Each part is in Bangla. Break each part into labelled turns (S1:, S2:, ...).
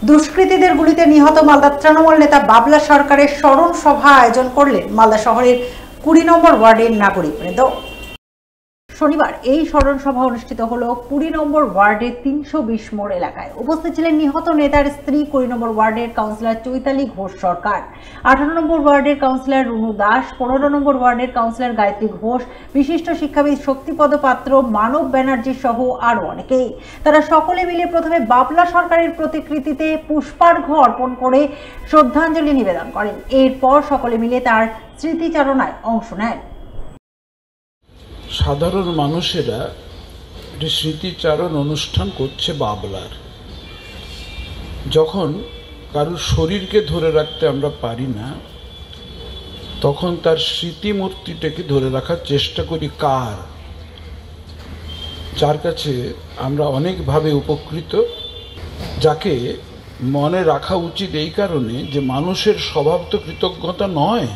S1: দুষ্কৃতীদের গুলিতে নিহত মালদার তৃণমূল নেতা বাবলা সরকারের স্মরণ সভা আয়োজন করলেন মালদা শহরের 20 নম্বর ওয়ার্ডের নাগরিকবৃন্দ। শনিবার এই স্মরণ সভা অনুষ্ঠিত হলো 20 নম্বর ওয়ার্ডের 320 মোড় এলাকায়। উপস্থিত ছিলেন নিহত নেতার স্ত্রী, 20 নম্বর ওয়ার্ডের কাউন্সিলর চৈতালি ঘোষ সরকার, 18 নম্বর ওয়ার্ডের কাউন্সিলর রুনু দাস, 15 নম্বর ওয়ার্ডের কাউন্সিলর গায়ত্রী ঘোষ, বিশিষ্ট শিক্ষাবিদ শক্তিপদ পাত্র, মানব ব্যানার্জি সহ আরো অনেকেই। তারা সকলে মিলে প্রথমে বাবলা সরকারের প্রতিকৃতিতে পুষ্পার্ঘ্য অর্পণ করে শ্রদ্ধাঞ্জলি নিবেদন করেন। এরপর সকলে মিলে তার স্মৃতিচারণায় অংশ নেন।
S2: সাধারণ মানুষেরা একটি স্মৃতিচারণ অনুষ্ঠান করছে বাবলার। যখন কারোর শরীরকে ধরে রাখতে আমরা পারি না, তখন তার স্মৃতিমূর্তিটাকে ধরে রাখার চেষ্টা করি কার, যার কাছে আমরা অনেকভাবে উপকৃত, যাকে মনে রাখা উচিত এই কারণে যে মানুষের স্বভাব তো কৃতজ্ঞতা নয়,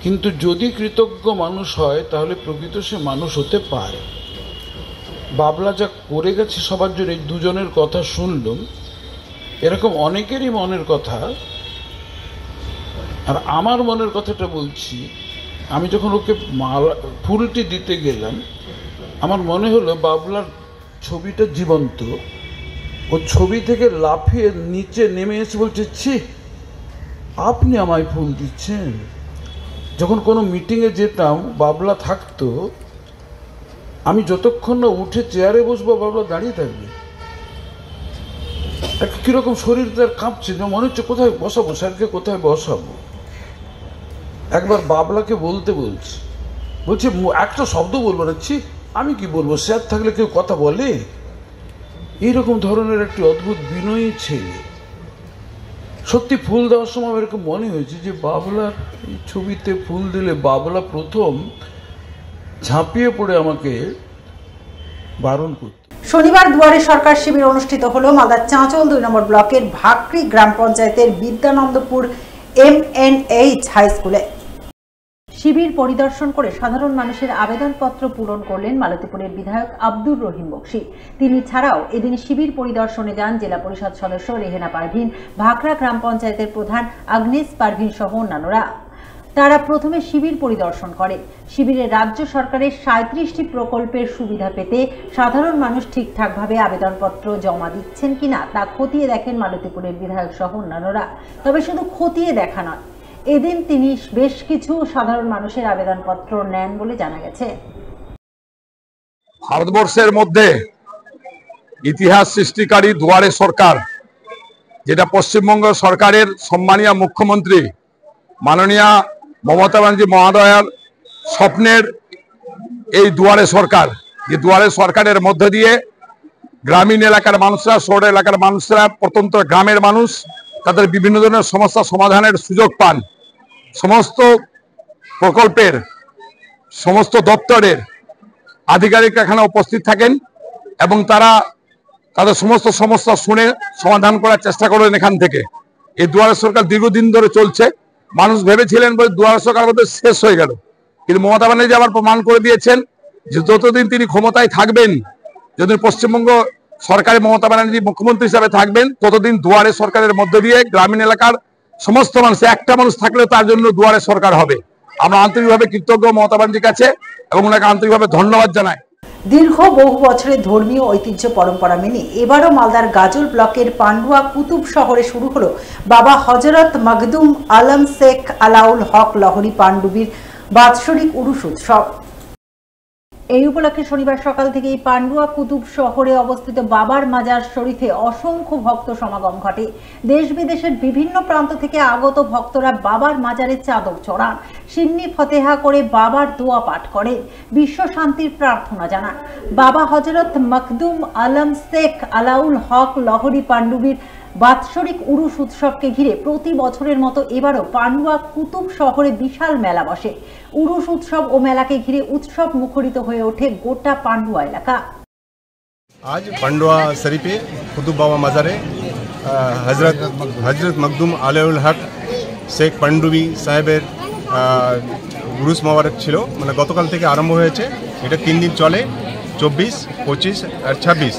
S2: কিন্তু যদি কৃতজ্ঞ মানুষ হয় তাহলে প্রকৃত সে মানুষ হতে পারে। বাবলা যা করে গেছে সবার জন্য, এই দুজনের কথা শুনলাম, এরকম অনেকেরই মনের কথা। আর আমার মনের কথাটা বলছি, আমি যখন ওকে ফুলটি দিতে গেলাম, আমার মনে হলো বাবলার ছবিটা জীবন্ত। ও ছবি থেকে লাফিয়ে নিচে নেমে এসে বলছে, ছি, আপনি আমায় ফুল দিচ্ছেন। যখন কোনো মিটিংয়ে যেতাম, বাবলা থাকতো, আমি যতক্ষণ না উঠে চেয়ারে বসবো বাবলা দাঁড়িয়ে থাকবে। কিরকম শরীর তার কাঁপছে, মনে হচ্ছে কোথায় বসাবো স্যারকে, কোথায় বসাবো। একবার বাবলাকে বলতে বলছে একটা শব্দ বলবো না, ছি, আমি কি বলবো, স্যার থাকলে কেউ কথা বলে? এইরকম ধরনের একটি অদ্ভুত বিনয়ী ছেলে। সত্যি ফুল দেওয়ার সময় এরকম মনে হয়েছে যে বাবলার এই ছবিতে ফুল দিলে বাবলা প্রথম ঝাঁপিয়ে পড়ে আমাকে বারণ করত।
S1: শনিবার দুয়ারে সরকার শিবির অনুষ্ঠিত হলো মালদার চাঁচল 2 নম্বর ব্লকের ভাকরি গ্রাম পঞ্চায়েতের বিদ্যানন্দপুর MNH হাই স্কুলে। শিবির পরিদর্শন করে সাধারণ মানুষের আবেদনপত্র পূরণ করলেন মালতীপুরের বিধায়ক আব্দুর রহিম বক্সী। তিনি ছাড়াও এদিন শিবির পরিদর্শনে যান জেলা পরিষদ সদস্য রেহেনা পারভিন, ভাকরা গ্রাম পঞ্চায়েতের প্রধান আগ্নেস পারভিন সহ অন্যান্যরা। তারা প্রথমে শিবির পরিদর্শন করে। শিবিরে রাজ্য সরকারের 37টি প্রকল্পের সুবিধা পেতে সাধারণ মানুষ ঠিকঠাকভাবে আবেদনপত্র জমা দিচ্ছেন কিনা তা খতিয়ে দেখেন মালতীপুরের বিধায়ক সহ অন্যান্যরা। তবে শুধু খতিয়ে দেখা নয়, এদিন তিনি বেশ কিছু সাধারণ মানুষের আবেদনপত্র নেন বলে জানা গেছে।
S3: ভারতবর্ষের মধ্যে ইতিহাস সৃষ্টিকারী দুয়ারে সরকার, যেটা পশ্চিমবঙ্গ সরকারের সম্মানীয় মুখ্যমন্ত্রী মাননীয় মমতা ব্যানার্জি মহোদয়ার স্বপ্নের এই দুয়ারে সরকার, যে দুয়ারে সরকারের মধ্য দিয়ে গ্রামীণ এলাকার মানুষরা, শহর এলাকার মানুষরা, প্রত্যন্ত গ্রামের মানুষ তাদের বিভিন্ন ধরনের সমস্যা সমাধানের সুযোগ পান। সমস্ত প্রকল্পের সমস্ত দপ্তরের আধিকারিক এখানে উপস্থিত থাকেন এবং তারা তাদের সমস্ত সমস্যা শুনে সমাধান করার চেষ্টা করেন এখান থেকে। এই দুয়ারে সরকার দীর্ঘদিন ধরে চলছে। মানুষ ভেবেছিলেন বলে দুয়ারে সরকার আমাদের শেষ হয়ে গেল, কিন্তু মমতা ব্যানার্জি আবার প্রমাণ করে দিয়েছেন যে যতদিন তিনি ক্ষমতায় থাকবেন, যতদিন পশ্চিমবঙ্গ সরকারে মমতা ব্যানার্জি মুখ্যমন্ত্রী হিসাবে থাকবেন, ততদিন দুয়ারে সরকারের মধ্য দিয়ে গ্রামীণ এলাকার সমস্ত মানুষ, একটা মানুষ থাকলেও তার জন্য দুয়ারে সরকার হবে। আমরা আন্তরিকভাবে কৃতজ্ঞ মমতা ব্যানার্জির কাছে এবং ওনাকে আন্তরিকভাবে ধন্যবাদ জানাই।
S1: দীর্ঘ বহু বছরের ধর্মীয় ঐতিহ্য পরম্পরা মেনে এবারও মালদার গাজল ব্লকের পান্ডুয়া কুতুব শহরে শুরু হলো বাবা হযরত মখদুম আলম শেখ আলাউল হক লহরি পাণ্ডুবির বাৎসরিক উরুস উৎসব। এই উপলক্ষে শনিবার সকাল থেকেই পান্ডুয়া কুতুব শহরে অবস্থিত বাবার মাজার শরীফে অসংখ্য ভক্ত সমাগম ঘটে। দেশ বিদেশের বিভিন্ন প্রান্ত থেকে আগত ভক্তরা বাবার মাজারে চাদর চড়ান, সিন্নি ফতেহা করে বাবার দোয়া পাঠ করে, বিশ্ব শান্তির প্রার্থনা জানান। বাবা হযরত মখদুম আলম শেখ আলাউল হক লহরি পাণ্ডুবির বাৎসরিক উরুস উৎসবকে ঘিরে প্রতি বছরের মতো এবারও পান্ডুয়া কুতুব শহরে বিশাল মেলা বসে। উরুস উৎসব ও মেলাকে ঘিরে উৎসব মুখরিত হয়ে ওঠে গোটা পান্ডুয়া এলাকা।
S4: আজ পান্ডুয়া শরীফে কুতুব বাবা মাজারে হযরত মখদুম আলাউল হক শেখ পাণ্ডুবি সাহেবের উরুস মোবারক ছিল, মানে গতকাল থেকে আরম্ভ হয়েছে। এটা 3 দিন চলে, 24, 25 আর 26।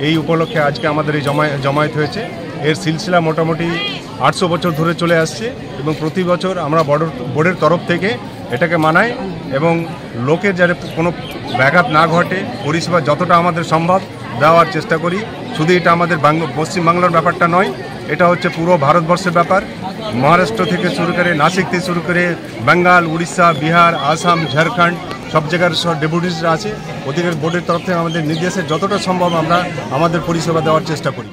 S4: এই উপলক্ষে আজকে আমাদের এই জমায়েত হয়েছে। এর সিলসিলা মোটামুটি 800 বছর ধরে চলে আসছে এবং প্রতি বছর আমরা বোর্ডের তরফ থেকে এটাকে মানাই এবং লোকের যাতে কোনো ব্যাঘাত না ঘটে পরিষেবা যতটা আমাদের সম্ভব দেওয়ার চেষ্টা করি। শুধু এটা আমাদের পশ্চিমবাংলার ব্যাপারটা নয়, এটা হচ্ছে পুরো ভারতবর্ষের ব্যাপার। মহারাষ্ট্র থেকে শুরু করে নাসিক থেকে শুরু করে বেঙ্গল, উড়িষ্যা, বিহার, আসাম, ঝাড়খণ্ড সব জায়গার সব ডেপুটিসরা আছে। ওদিকের বোর্ডের তরফ থেকে আমাদের নির্দেশে যতটা সম্ভব আমরা আমাদের পরিষেবা দেওয়ার চেষ্টা করি।